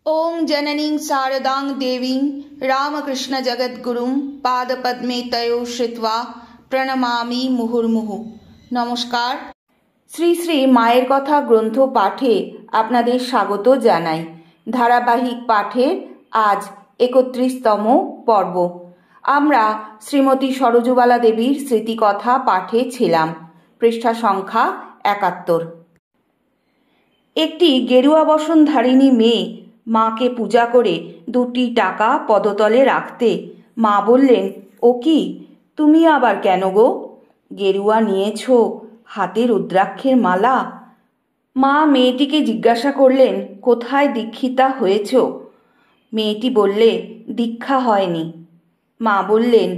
ओं जननीं शारदां देवीं रामकृष्ण जगद्गुरुं पादपद्मे तयो श्रित्वा প্রণমামি মুহুর্মুহু। নমস্কার। শ্রী শ্রী মায়ের কথা গ্রন্থ পাঠে আপনাদের স্বাগত জানাই। ধারাবাহিক পাঠের আজ ৩১তম পর্ব। আমরা শ্রীমতী সরোজবালা দেবীর স্মৃতিকথা পাঠে ছিলাম। পৃষ্ঠা সংখ্যা ৭১। একটি গেরুয়া বসনধারিণী মেয়ে মাকে পূজা করে ২টি টাকা পদতলে রাখতে মা বললেন, ও কি, তুমি আবার কেন গো? গেরুয়া নিয়েছ, হাতে রুদ্রাক্ষের মালা। মা মেয়েটিকে জিজ্ঞাসা করলেন, কোথায় দীক্ষিতা হয়েছ? মেয়েটি বললে, দীক্ষা হয়নি। মা বললেন,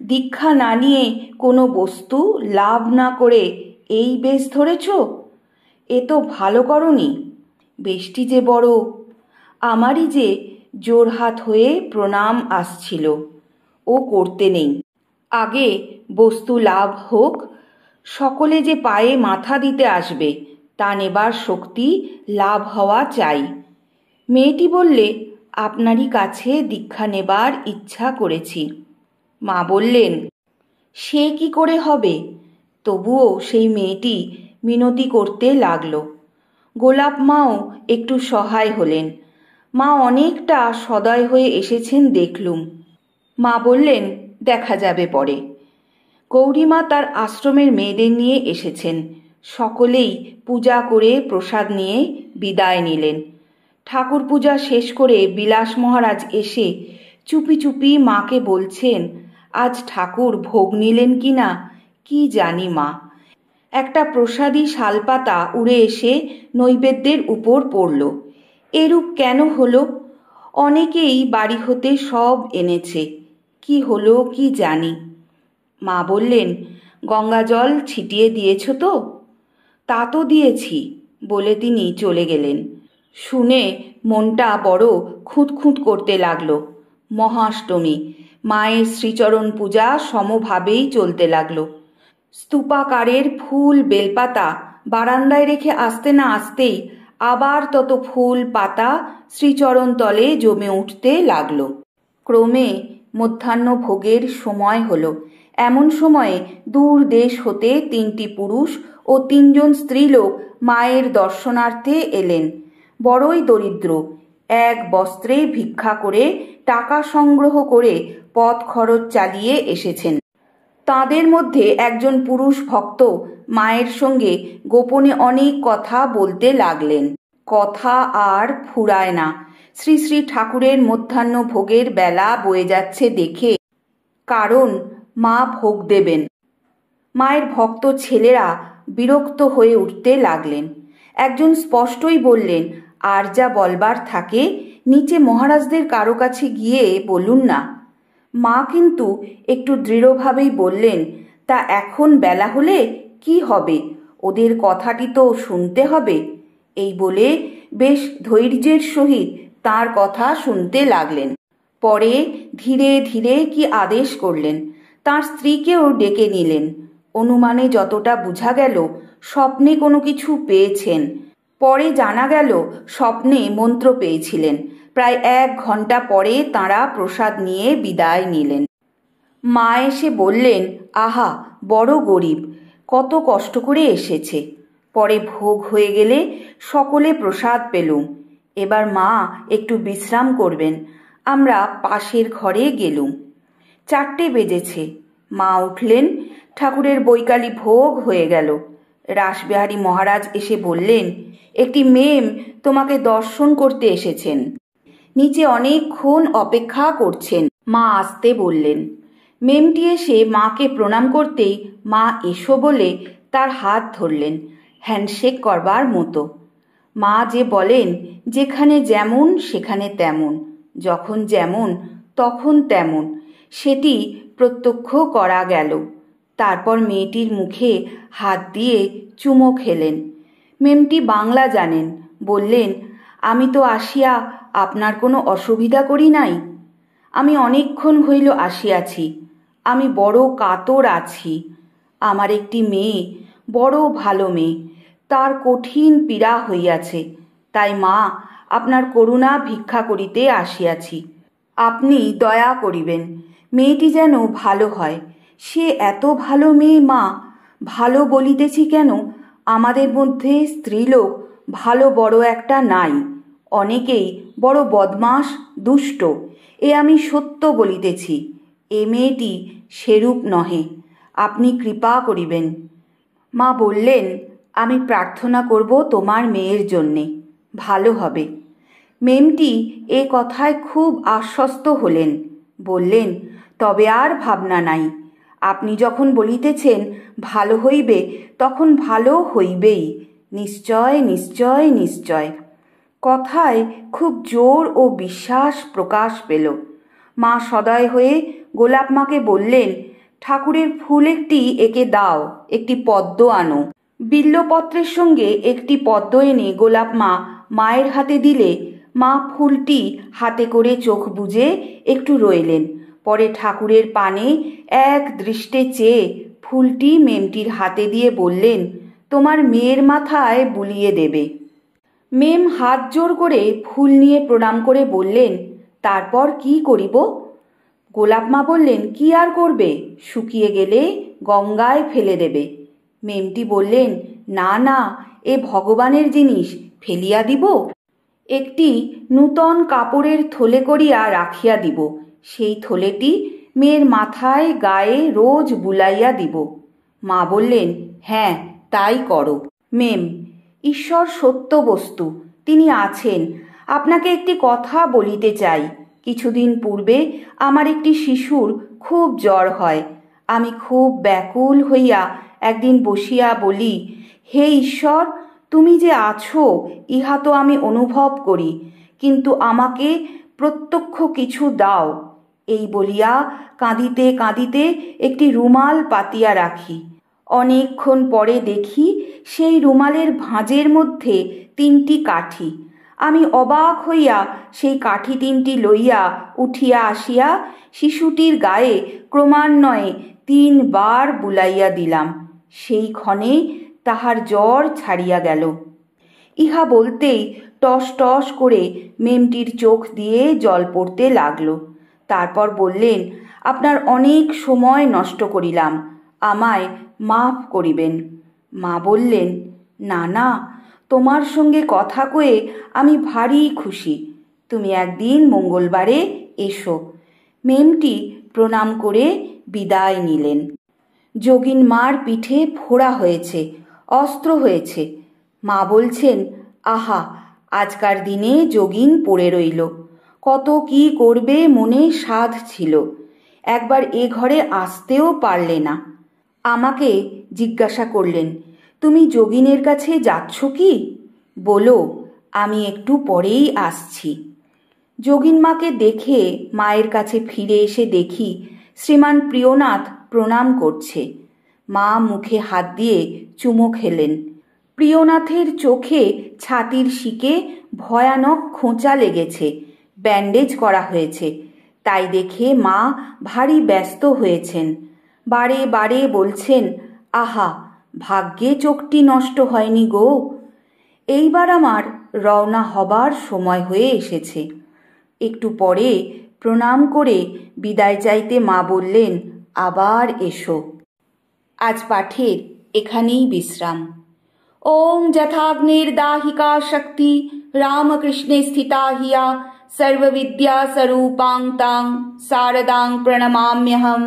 দীক্ষা না নিয়ে কোনো বস্তু লাভ না করে এই বেশ ধরেছ? এ তো ভালো করনি। বেশটি যে বড়। আমারই যে জোড়হাত হয়ে প্রণাম আসছিল, ও করতে নেই। আগে বস্তু লাভ হোক, সকলে যে পায়ে মাথা দিতে আসবে তা নেবার শক্তি লাভ হওয়া চাই। মেয়েটি বললে, আপনারই কাছে দীক্ষা নেবার ইচ্ছা করেছি। মা বললেন, সে কি করে হবে? তবুও সেই মেয়েটি মিনতি করতে লাগল। গোলাপ মাও একটু সহায় হলেন। মা অনেকটা সদয় হয়ে এসেছেন দেখলুম। মা বললেন, দেখা যাবে পরে। গৌরীমা তার আশ্রমের মেয়েদের নিয়ে এসেছেন। সকলেই পূজা করে প্রসাদ নিয়ে বিদায় নিলেন। ঠাকুর পূজা শেষ করে বিলাস মহারাজ এসে চুপি চুপি মাকে বলছেন, আজ ঠাকুর ভোগ নিলেন কি না কি জানি মা। একটা প্রসাদী শালপাতা উড়ে এসে নৈবেদ্যের উপর পড়ল। এরূপ কেন হলো? অনেকেই বাড়ি হতে সব এনেছে, কি হলো কি জানি। মা বললেন, গঙ্গা জল ছিটিয়ে দিয়েছ তো? তা তো দিয়েছি, বলে তিনি চলে গেলেন। শুনে মনটা বড় খুঁতখুঁত করতে লাগলো। মহাষ্টমী, মায়ের শ্রীচরণ পূজা সমভাবেই চলতে লাগলো। স্তূপাকারের ফুল বেলপাতা বারান্দায় রেখে আসতে না আসতেই আবার তত ফুল পাতা শ্রীচরণ তলে জমে উঠতে লাগলো। ক্রমে মধ্যাহ্ন ভোগের সময় হলো। এমন সময়ে দূর দেশ হতে ৩টি পুরুষ ও ৩ জন স্ত্রীলোক মায়ের দর্শনার্থে এলেন। বড়ই দরিদ্র, এক বস্ত্রে ভিক্ষা করে টাকা সংগ্রহ করে পথ খরচ চালিয়ে এসেছেন। তাদের মধ্যে একজন পুরুষ ভক্ত মায়ের সঙ্গে গোপনে অনেক কথা বলতে লাগলেন। কথা আর ফুরায় না। শ্রী শ্রী ঠাকুরের মধ্যাহ্ন ভোগের বেলা বয়ে যাচ্ছে দেখে, কারণ মা ভোগ দেবেন। মায়ের ভক্ত ছেলেরা বিরক্ত হয়ে উঠতে লাগলেন। একজন স্পষ্টই বললেন, আর যা বলবার থাকে নিচে মহারাজদের কারো কাছে গিয়ে বলুন না। মা কিন্তু একটু দৃঢ়ভাবেই বললেন, তা এখন বেলা হলে কি হবে, ওদের কথাটি তো শুনতে হবে। এই বলে বেশ ধৈর্যের সহিত তার কথা শুনতে লাগলেন। পরে ধীরে ধীরে কি আদেশ করলেন, তার স্ত্রীকেও ডেকে নিলেন। অনুমানে যতটা বোঝা গেল স্বপ্নে কোনো কিছু পেয়েছেন। পরে জানা গেল স্বপ্নে মন্ত্র পেয়েছিলেন। প্রায় ১ ঘন্টা পরে তাঁরা প্রসাদ নিয়ে বিদায় নিলেন। মা এসে বললেন, আহা, বড় গরিব, কত কষ্ট করে এসেছে। পরে ভোগ হয়ে গেলে সকলে প্রসাদ পেলুম। এবার মা একটু বিশ্রাম করবেন। আমরা পাশের ঘরে গেলুম। ৪টে বেজেছে। মা উঠলেন। ঠাকুরের বৈকালী ভোগ হয়ে গেল। রাসবিহারী মহারাজ এসে বললেন, একটি মেম তোমাকে দর্শন করতে এসেছেন, নিচে অনেকক্ষণ অপেক্ষা করছেন। মা আসতে বললেন। মেমটি এসে মাকে প্রণাম করতেই মা এসো বলে তার হাত ধরলেন, হ্যান্ডশেক করবার মতো। মা যে বলেন, যেখানে যেমন সেখানে তেমন, যখন যেমন তখন তেমন, সেটি প্রত্যক্ষ করা গেল। তারপর মেয়েটির মুখে হাত দিয়ে চুমো খেলেন। মেমটি বাংলা জানেন। বললেন, আমি তো আসিয়া আপনার কোনো অসুবিধা করি নাই। আমি অনেকক্ষণ হইল আসিয়াছি। আমি বড় কাতর আছি। আমার একটি মেয়ে, বড় ভালো মেয়ে, তার কঠিন পীড়া হইয়াছে। তাই মা আপনার করুণা ভিক্ষা করিতে আসিয়াছি। আপনি দয়া করিবেন, মেয়েটি যেন ভালো হয়। সে এত ভালো মেয়ে মা। ভালো বলিতেছি কেন, আমাদের মধ্যে স্ত্রীলোক ভালো বড় একটা নাই, অনেকেই বড় বদমাস দুষ্ট, এ আমি সত্য বলিতেছি। এ মেয়েটি সেরূপ নহে, আপনি কৃপা করিবেন। মা বললেন, আমি প্রার্থনা করব তোমার মেয়ের জন্যে, ভালো হবে। মেমটি এ কথায় খুব আশ্বস্ত হলেন, বললেন, তবে আর ভাবনা নাই। আপনি যখন বলিতেছেন ভালো হইবে, তখন ভালো হইবেই, নিশ্চয় নিশ্চয় নিশ্চয়। কথায় খুব জোর ও বিশ্বাস প্রকাশ পেল। মা সদয় হয়ে গোলাপ মাকে বললেন, ঠাকুরের ফুল একটি একে দাও, একটি পদ্ম আনো। বিল্বপত্রের সঙ্গে একটি পদ্ম এনে গোলাপ মা মায়ের হাতে দিলে মা ফুলটি হাতে করে চোখ বুজে একটু রইলেন। পরে ঠাকুরের পানে এক দৃষ্টে চেয়ে ফুলটি মেমটির হাতে দিয়ে বললেন, তোমার মেয়ের মাথায় বুলিয়ে দেবে। মেম হাত জোর করে ফুল নিয়ে প্রণাম করে বললেন, তারপর কি করিব? গোলাপ মা বললেন, কি আর করবে, শুকিয়ে গেলে গঙ্গায় ফেলে দেবে। মেমটি বললেন, না না, এ ভগবানের জিনিস, ফেলিয়া দিব? একটি নূতন কাপড়ের থলে করিয়া রাখিয়া দিব, সেই থলেটি মেয়ের মাথায় গায়ে রোজ বুলাইয়া দিব। মা বললেন, হ্যাঁ তাই করো। মেম, ঈশ্বর সত্য বস্তু, তিনি আছেন। আপনাকে একটি কথা বলিতে চাই। কিছুদিন পূর্বে আমার একটি শিশুর খুব জ্বর হয়। আমি খুব ব্যাকুল হইয়া একদিন বসিয়া বলি, হে ঈশ্বর, তুমি যে আছো ইহা তো আমি অনুভব করি, কিন্তু আমাকে প্রত্যক্ষ কিছু দাও। এই বলিয়া কাঁদিতে কাঁদিতে একটি রুমাল পাতিয়া রাখি। অনেকক্ষণ পরে দেখি সেই রুমালের ভাঁজের মধ্যে 3টি কাঠি। আমি অবাক হইয়া সেই কাঠি 3টি লইয়া উঠিয়া আসিয়া শিশুটির গায়ে ক্রমান্বয়ে 3 বার বুলাইয়া দিলাম। সেই ক্ষণে তাহার জ্বর ছাড়িয়া গেল। ইহা বলতেই টস টস করে মেমটির চোখ দিয়ে জল পড়তে লাগলো। তারপর বললেন, আপনার অনেক সময় নষ্ট করিলাম, আমায় মাফ করিবেন। মা বললেন, না না, তোমার সঙ্গে কথা কয়ে আমি ভারী খুশি। তুমি একদিন মঙ্গলবারে এসো। মেমটি প্রণাম করে বিদায় নিলেন। যোগিন মার পিঠে ফোড়া হয়েছে, অস্ত্র হয়েছে। মা বলছেন, আহা, আজকার দিনে যোগিন পড়ে রইল, কত কি করবে মনে সাধ ছিল, একবার এ ঘরে আসতেও পারলে না। আমাকে জিজ্ঞাসা করলেন, তুমি যোগিনের কাছে যাচ্ছ কি? বলো, আমি একটু পরেই আসছি। যোগিন মাকে দেখে মায়ের কাছে ফিরে এসে দেখি শ্রীমান প্রিয়নাথ প্রণাম করছে। মা মুখে হাত দিয়ে চুমো খেলেন। প্রিয়নাথের চোখে ছাতির শিকে ভয়ানক খোঁচা লেগেছে, ব্যান্ডেজ করা হয়েছে। তাই দেখে মা ভারী ব্যস্ত হয়েছেন। বারে বারে বলছেন, আহা, ভাগ্যে চোখটি নষ্ট হয়নি গো। এইবার আমার রওনা হবার সময় হয়ে এসেছে। একটু পরে প্রণাম করে বিদায় চাইতে মা বললেন, আবার এসো। আজ পাঠের এখানেই বিশ্রাম। ওং যথাগ্নির্দাহিকা শক্তি রামকৃষ্ণে স্থিতা হিয়া সর্ববিদ্যা স্বরূপাং তাং শারদাং প্রণমাম্যহম।